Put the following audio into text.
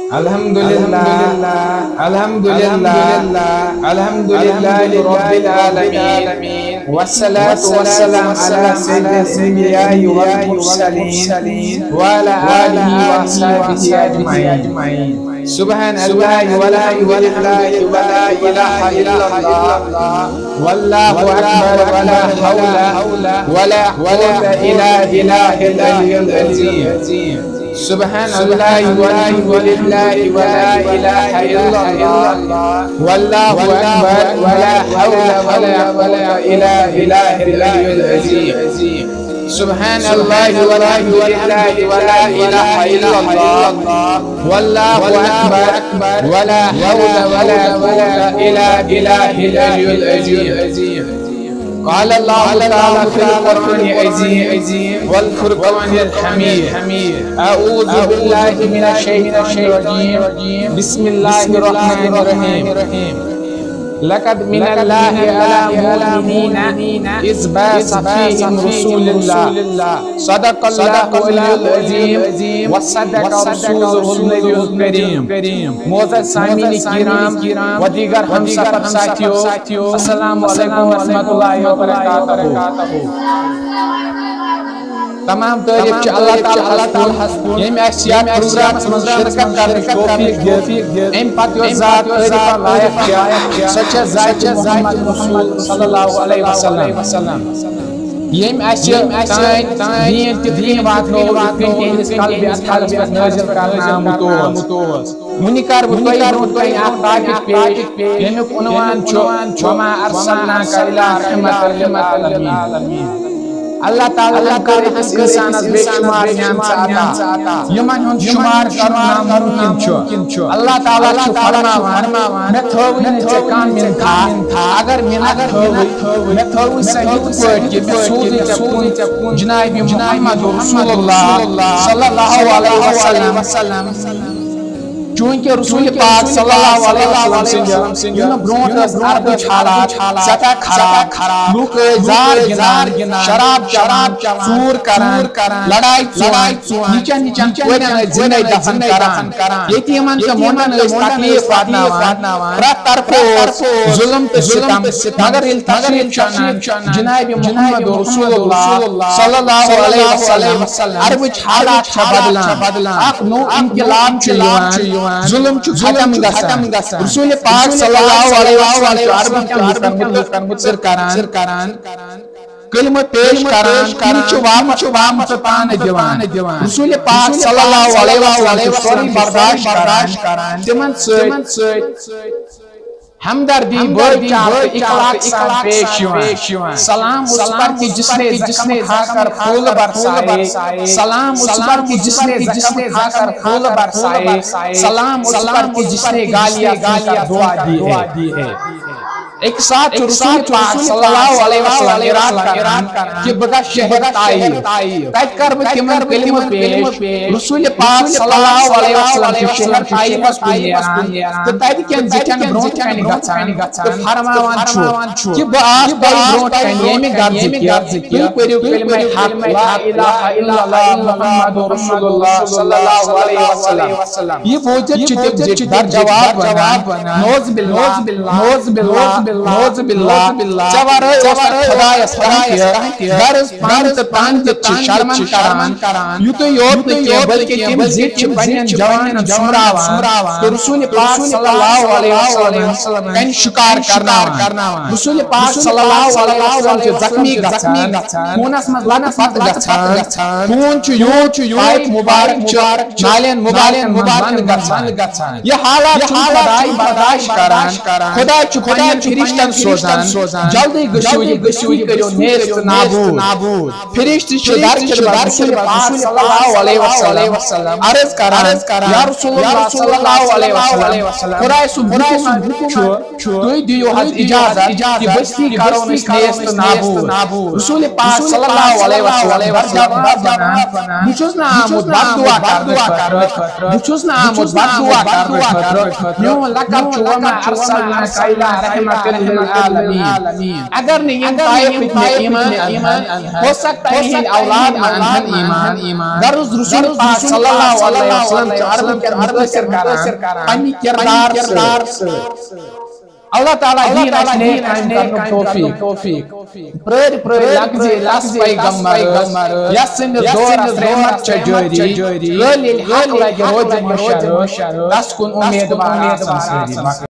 Alhamdulillah Rabbil Alameen. Wassalatu wassalam ala sayyidil anbiya'i wal mursalin wa ala alihi wa ashabihi ajma'in. Subhanallah wa la ilaha illallah wallahu akbar wa la hawla wa la quwwata illa billahil aliyyil azim. Subhanallah walhamdulillah wa la ilaha illallah wallahu akbar wa la hawla wa la quwwata illa billahil aliyyil azim. Subhanallah walhamdulillah wa la ilaha illallah wallahu akbar wa la hawla wa la quwwata illa billahil aliyyil azim. قال الله تعالى في القرآن العظيم والفرقان الحميد أعوذ بالله من الشيطان الرجيم بسم الله الرحمن الرحيم لقد من الله على المؤمنين إذ بعث فيهم رسول الله صدق الله العظيم وصدق رسوله النبي الكريم. معزز سامعین کرام و دیگر ہم سفر ساتھیوں، السلام علیکم ورحمۃ اللہ وبرکاتہ. تمام تعریف اللہ تعالیٰ یم اَسہِ یتھ پروگرامس منٛز شرکت کرنٕچ توفیق دِژ. امہِ پتہٕ یۄس ذات تعریفہ لایق چھےٚ سۄ چھےٚ ذات محمد رسول صلی اللہ علیہ وسلم. یم اَسہِ تانۍ دین تہِ دین واتنوو یِتھ کٔنۍ تِہنٛدِس قلبِ اطہرس پٮ۪ٹھ نٲزِل کرنہٕ آمُت اوس. وُنہِ کرٕ بہٕ تۄہہِ برٛونٛٹھ کَنہِ اکھ ٹاپِک پیش ییٚمیُک عنوان چھُ وما ارسلناک الا رحمۃ للعالمین. اللہ تعالیٰ کر أکِس اِنسانس بے شمار نعمتہٕ عطا یمن ہُنٛد شمار کرُن ناممکن چھُ. اللہ تعالیٰ چھُ فرماوان مےٚ تھٲوٕے نہٕ ژےٚ کانٛہہ منتھا اگر مِنت تھٲوٕے مےٚ تھٲوٕے سۄ یِتھ پٲٹھۍ کہِ مےٚ سوٗزٕے ژےٚ کُن جنابِ محمد رسول اللہ صلی اللہ علیہ وسلم. چونکہ رسول پاک صلی اللہ علیہ وسلم سٕنٛدِ برونٛٹھ ٲس اردٕچ حالات سٮ۪ٹھاہ خراب. لُکھ ٲسۍ زار گِنٛدان، شراب چٮ۪وان، ژوٗر کران، لڑاے ژوٗن، نِچن کورٮ۪ن ٲسۍ زِندَے دفن کران، یتیٖمن تہٕ مۄنڈن ٲسۍ تکلیٖف واتناوان. پرٛٮ۪تھ طرفہٕ اوس ظُلم تہٕ ستم. مگر ییٚلہِ تشریٖف چھُ اَنان جنابِ محمد رسول اللہ صلی اللہ علیہ وسلم عربٕچ حالات چھےٚ بدلان، اکھ نوٚو انقلاب چھُ یِوان، ظلم چھُ ختم گژھان. رسول پاک صلی اللہ علیہ وسلم چھُ عربٕکٮ۪ن لُکن مُتٲثر کران، کلمہ پیش کران، چھُ واپس پانہٕ دِوان. رسول پاک صلی اللہ علیہ وسلم چھُ سورُے برداشت کران تِمن سۭتۍ ہمدردی بھائی چارہ اخلاق سان پیش یوان. سلام اس پر کہ جس نے زخم کھا کر پھول برسائے، سلام اس پر کہ جس نے زخم کھا کر پھول برسائے، سلام اس پر کہ جس نے گالیاں دعا دی ہے. ایک ساتھ رسول پاک صلی اللہ علیہ وسلم اراد کران کہ بگا شہر طائف تَتہِ کر بہٕ تِمن کلمہ پیش. رسول پاک صلی اللہ علیہ وسلم چھُ شہر طائفس کُن نیران تہٕ تَتہِ کٮ۪ن زِٹھٮ۪ن برونٛٹھ کَنہِ گژھان تہٕ فرماوان چھُ کہ بہٕ آس تۄہہِ برونٛٹھ کَنہِ ییٚمہِ غرضہٕ کہِ تُہۍ پٔرِو کلمہ حق لا الہ الا اللہ محمد رسول اللہ صلی اللہ علیہ وسلم. یہ بوٗزِتھ چھِ تِم زِٹھۍ در جواب ونان نعوذ باللہ نعوذ باللہ ژےٚ ورٲے اوس خۄدایس کانٛہہ غرض پانہٕ تہٕ پانہٕ تہِ چھِ شرمن کران. یُتُے یوت نہٕ کینٛہہ بلکہِ تِم زِٹھۍ چھِ پننٮ۪ن جوانن سُمراوان تہٕ رسول پاک صلی اللہ علیہ وسلم کنہِ شکار کرناوان. رسول پاک صلی اللہ علیہ وسلم چھِ زخمی گژھان، خوٗنس منٛز لتہٕ پتہٕ گژھان، خوٗن چھُ یوٗت پایپ مُبارک چھُ نالین مُبارکن منٛز بنٛد گژھان. یہ حالات چھُ خۄداے برداشت کران. خۄدا چھُ پننٮ۪ن فرشتن سوزان جلدی گژھِو یہِ کٔرِو نیست نابوٗد. فرشتہٕ چھِ درکِر رسول پاک صلی اللہ علیہ وسلم عرض کران یا رسول اللہ صلی اللہ علیہ وسلم خۄداے سُنٛد حُکُم چھُ تُہۍ دِیِو حظ اِجازت کہِ بستی کرون أسۍ نیست نابوٗد. رسول پاک صلی اللہ علیہ وسلم جواب ونان بہٕ چھُس نہٕ آمُت بددعا کرنہٕ خٲطرٕ، بہٕ چھُس نہٕ آمُت بددعا کرنہٕ خٲطرٕ. میون لقب چھُ وما ارسلناک الا رحمۃ للعالمین اگر نہیں یم طائف ایمان ہو سکتا ہے ان اولاد انہن ایمان غرض رسول پاک صلی اللہ علیہ وسلم عرب کے متاثر کران پنی کردار سے اللہ تعالیٰ دین اچھنے قائم کرنے توفیق پر لگزی پیغمبر یسن دور رحمت چجوری ولی حق لگی روز مشر دس کن امید بار آسان سری